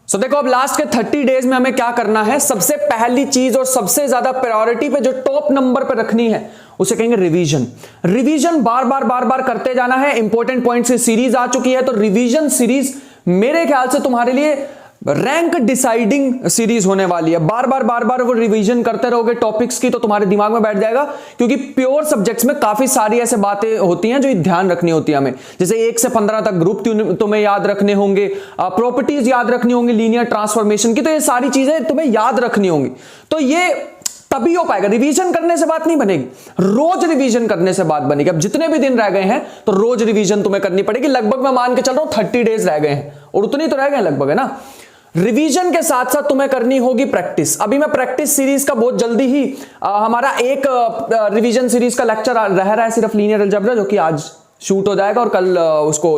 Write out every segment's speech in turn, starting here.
सो देखो अब लास्ट के 30 डेज में हमें क्या करना है। सबसे पहली चीज और सबसे ज्यादा प्रायोरिटी पे जो टॉप नंबर पे रखनी है उसे कहेंगे रिवीजन। रिवीजन बार बार करते जाना है। इंपॉर्टेंट पॉइंट्स की सीरीज आ चुकी है, तो रिवीजन सीरीज मेरे ख्याल से तुम्हारे लिए रैंक डिसाइडिंग सीरीज होने वाली है। बार बार वो रिवीजन करते रहोगे टॉपिक्स की तो तुम्हारे दिमाग में बैठ जाएगा, क्योंकि प्योर सब्जेक्ट्स में काफी सारी ऐसे बातें होती हैं जो ध्यान रखनी होती है हमें। जैसे 1 से 15 तक ग्रुप तुम्हें याद रखने होंगे, प्रॉपर्टीज याद रखनी होंगी, लीनियर ट्रांसफॉर्मेशन की, तो ये सारी चीजें तुम्हें याद रखनी होंगी। तो ये तभी हो पाएगा, रिवीजन करने से बात नहीं बनेगी, रोज रिवीजन करने से बात बनेगी। अब जितने भी दिन रह गए हैं तो रोज रिवीजन तुम्हें करनी पड़ेगी। लगभग मैं मान के चल रहा हूं 30 डेज रह गए हैं और उतनी तो रह गए लगभग, है ना। रिवीजन के साथ साथ तुम्हें करनी होगी प्रैक्टिस। अभी मैं प्रैक्टिस सीरीज का बहुत जल्दी ही हमारा एक रिवीजन सीरीज का लेक्चर रह रहा है सिर्फ लीनियर अलजेब्रा, जो कि आज शूट हो जाएगा और कल उसको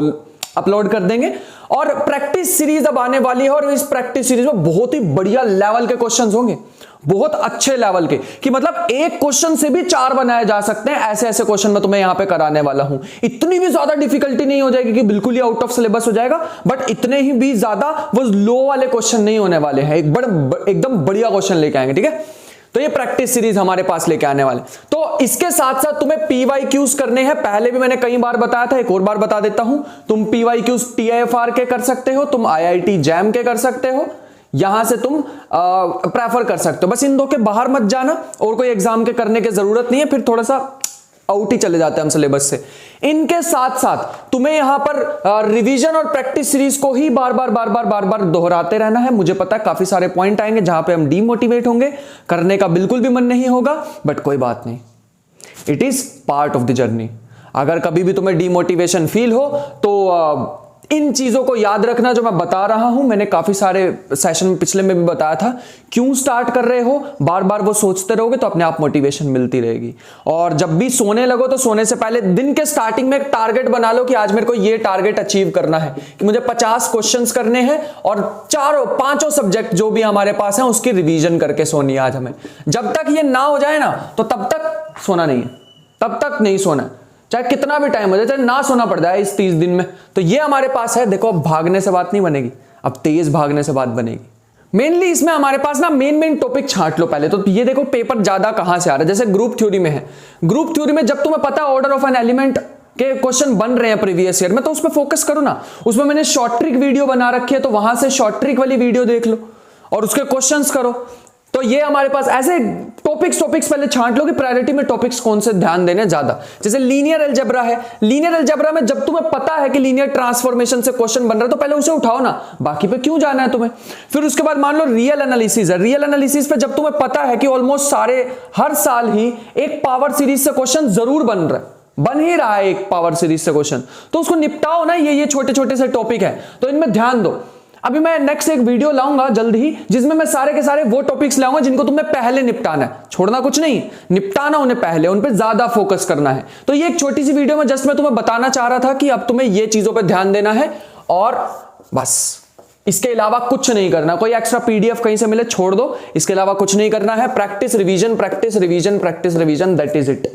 अपलोड कर देंगे। और प्रैक्टिस सीरीज अब आने वाली है और इस प्रैक्टिस सीरीज में बहुत ही बढ़िया लेवल के क्वेश्चंस होंगे, बहुत अच्छे लेवल के, कि मतलब एक क्वेश्चन से भी 4 बनाए जा सकते हैं। ऐसे ऐसे क्वेश्चन मैं तुम्हें यहां पे कराने वाला हूं। इतनी भी ज्यादा डिफिकल्टी नहीं हो जाएगी कि बिल्कुल ही आउट ऑफ सिलेबस हो जाएगा, बट इतने ही भी ज्यादा वो लो वाले क्वेश्चन नहीं होने वाले हैं। एकदम बढ़िया क्वेश्चन लेके आएंगे, ठीक है। तो ये प्रैक्टिस सीरीज हमारे पास लेके आने वाले। तो इसके साथ साथ तुम्हें पीवाईक्यूज करने हैं। पहले भी मैंने कई बार बताया था, एक और बार बता देता हूं। तुम पीवाईक्यूज TIFR के कर सकते हो, तुम IIT JAM के कर सकते हो, यहां से तुम प्रेफर कर सकते हो। बस इन दो के बाहर मत जाना, और कोई एग्जाम के करने की जरूरत नहीं है, फिर थोड़ा सा आउट ही चले जाते हैं हम सिलेबस से। इनके साथ साथ तुम्हें यहां पर रिवीजन और प्रैक्टिस सीरीज को ही बार बार दोहराते रहना है। मुझे पता है काफी सारे पॉइंट आएंगे जहां पे हम डीमोटिवेट होंगे, करने का बिल्कुल भी मन नहीं होगा, बट कोई बात नहीं, it is part of the journey. अगर कभी भी तुम्हें डीमोटिवेशन फील हो तो इन चीजों को याद रखना जो मैं बता रहा हूं। मैंने काफी सारे सेशन में पिछले में भी बताया था। क्यों स्टार्ट कर रहे हो, बार बार वो सोचते रहोगे तो अपने आप मोटिवेशन मिलती रहेगी। और जब भी सोने लगो तो सोने से पहले दिन के स्टार्टिंग में एक टारगेट बना लो कि आज मेरे को ये टारगेट अचीव करना है, कि मुझे 50 क्वेश्चंस करने हैं और 4-5 सब्जेक्ट जो भी हमारे पास है उसकी रिवीजन करके सोनी है आज हमें। जब तक ये ना हो जाए ना तो तब तक सोना नहीं है, तब तक नहीं सोना है, चाहे कितना भी टाइम हो जाए, चाहे ना सोना पड़ जाए इस 30 दिन में। तो ये हमारे पास है। देखो अब भागने से बात नहीं बनेगी, अब तेज भागने से बात बनेगी। मेनली इसमें हमारे पास ना मेन टॉपिक छांट लो पहले। तो ये देखो पेपर ज्यादा कहां से आ रहा है, जैसे ग्रुप थ्योरी में है। ग्रुप थ्योरी में जब तुम्हें पता है ऑर्डर ऑफ एन एलिमेंट के क्वेश्चन बन रहे हैं प्रीवियस ईयर में, तो उस पर फोकस करो ना। उसमें मैंने शॉर्ट ट्रिक वीडियो बना रखी है, तो वहां से शॉर्ट ट्रिक वाली वीडियो देख लो और उसके क्वेश्चंस करो। तो ये हमारे पास ऐसे टॉपिक्स पहले छांट लो कि प्रायोरिटी में टॉपिक्स कौन से ध्यान देने ज्यादा। जैसे लीनियर अलजेब्रा है, लीनियर अलजेब्रा में जब तुम्हें पता है कि लीनियर ट्रांसफॉर्मेशन से क्वेश्चन बन रहा है तो पहले उसे उठाओ ना, बाकी पे क्यों जाना है तुम्हें। फिर उसके बाद मान लो रियल एनालिसिस है। रियल एनालिसिस पे जब तुम्हें पता है कि ऑलमोस्ट हर साल ही एक पावर सीरीज से क्वेश्चन जरूर बन ही रहा है, एक पावर सीरीज से क्वेश्चन, तो उसको निपटाओ ना। ये छोटे से टॉपिक है तो इनमें ध्यान दो। अभी मैं नेक्स्ट एक वीडियो लाऊंगा जल्द ही, जिसमें मैं सारे के सारे वो टॉपिक्स लाऊंगा जिनको तुम्हें पहले निपटाना है। छोड़ना कुछ नहीं, निपटाना उन्हें पहले, उन पे ज्यादा फोकस करना है। तो ये एक छोटी सी वीडियो में जस्ट मैं तुम्हें बताना चाह रहा था कि अब तुम्हें ये चीजों पे ध्यान देना है और बस। इसके अलावा कुछ नहीं करना। कोई एक्स्ट्रा PDF कहीं से मिले छोड़ दो, इसके अलावा कुछ नहीं करना है। Practice revision, practice revision, practice revision, that is it.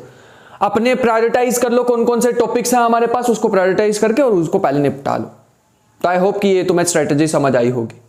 अपने प्रायोरिटाइज कर लो कौन कौन से टॉपिक्स हैं हमारे पास, उसको प्रायोरिटाइज करके और उसको पहले निपटा लो। तो आई होप कि ये तुम्हें स्ट्रेटेजी समझ आई होगी।